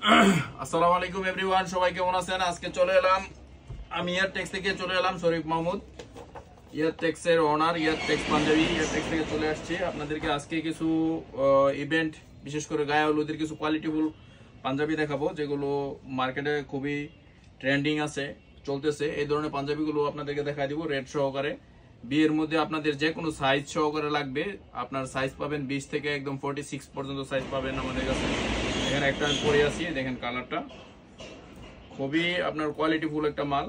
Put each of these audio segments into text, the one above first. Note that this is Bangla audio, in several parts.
আসসালামু আলাইকুম এভরিওয়ান, সবাই কেমন আছেন? আজকে চলে এলাম আমি ইয়ারটেক্স থেকে শরীফ মাহমুদ, ইয়ারটেক্স এর ওনার, ইয়ারটেক্স পাঞ্জাবি ইয়ারটেক্স থেকে চলে আসছি আপনাদেরকে আজকে কিছু ইভেন্ট, বিশেষ করে গায়ে হলুদের কিছু কোয়ালিটিফুল পাঞ্জাবি দেখাবো, যেগুলো মার্কেটে খুবই ট্রেন্ডিং আছে, চলতেছে। এই ধরনের পাঞ্জাবিগুলো আপনাদেরকে দেখা দিব রেট সহকারে। বিয়ের মধ্যে আপনাদের যে কোনো সাইজ সহকারে লাগবে, আপনার সাইজ পাবেন 20 থেকে একদম 46 পর্যন্ত সাইজ পাবেন আমাদের কাছে। এখানে একটা আমি পরে আছি, দেখেন কালারটা খুবই আপনার কোয়ালিটি ফুল একটা মাল।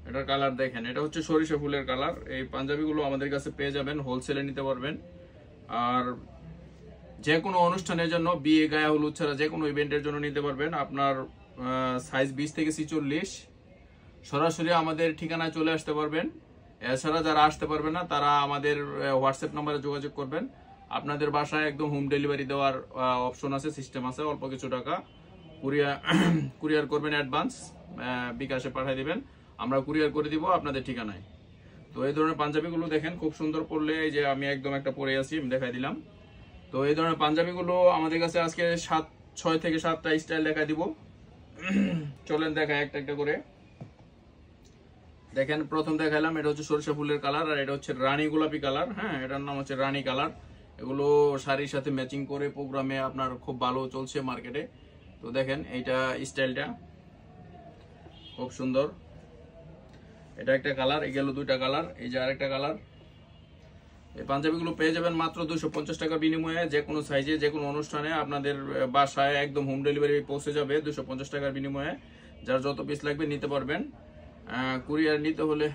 এটার কালার দেখেন, এটা হচ্ছে সরিষা ফুলের কালার। এই পাঞ্জাবিগুলো আমাদের কাছে পেয়ে যাবেন, হোলসেলে নিতে পারবেন। আর যে কোনো অনুষ্ঠানের জন্য, বিয়ে, গায়ে হলুদ ছাড়া যে কোনো ইভেন্টের জন্য নিতে পারবেন। আপনার সাইজ 20 থেকে 46, সরাসরি আমাদের ঠিকানায় চলে আসতে পারবেন। এছাড়া যারা আসতে পারবেন না, তারা আমাদের হোয়াটসঅ্যাপ নাম্বারে যোগাযোগ করবেন। আপনাদের বাসায় একদম হোম ডেলিভারি দেওয়ার অপশন আছে, সিস্টেম আছে। অল্প কিছু টাকা কুরিয়ার করবেন, অ্যাডভান্স বিকাশে পাঠিয়ে দিবেন, আমরা কুরিয়ার করে দিব আপনাদের ঠিকানায়। তো এই ধরনের পাঞ্জাবিগুলো দেখেন খুব সুন্দর পড়লে, এই যে আমি একদম একটা পরে আছি, আমি দেখাই দিলাম। তো এই ধরনের পাঞ্জাবিগুলো আমাদের কাছে আজকে 6 থেকে 7টা স্টাইল দেখা দিব। চলেন দেখাই একটা একটা করে। দেখেন, প্রথম দেখাইলাম, এটা হচ্ছে সরিষা ফুলের কালার, আর এটা হচ্ছে রানী গোলাপি কালার। হ্যাঁ, এটার নাম হচ্ছে রানী কালার। এগুলো শাড়ির সাথে ম্যাচিং করে প্রোগ্রামে আপনার খুব ভালো চলছে মার্কেটে। তো দেখেন এইটা স্টাইলটা খুব সুন্দর। এটা একটা কালার, এই গেল 2টা কালার, এই যে আরেকটা কালার। এই পাঞ্জাবিগুলো পেয়ে যাবেন মাত্র 250 টাকার বিনিময়ে, যে কোনো সাইজে, যে কোনো অনুষ্ঠানে আপনাদের বাসায় একদম হোম ডেলিভারি পৌঁছে যাবে 250 টাকার বিনিময়ে। যার যত পিস লাগবে নিতে পারবেন। কুরিয়ার নিতে হলে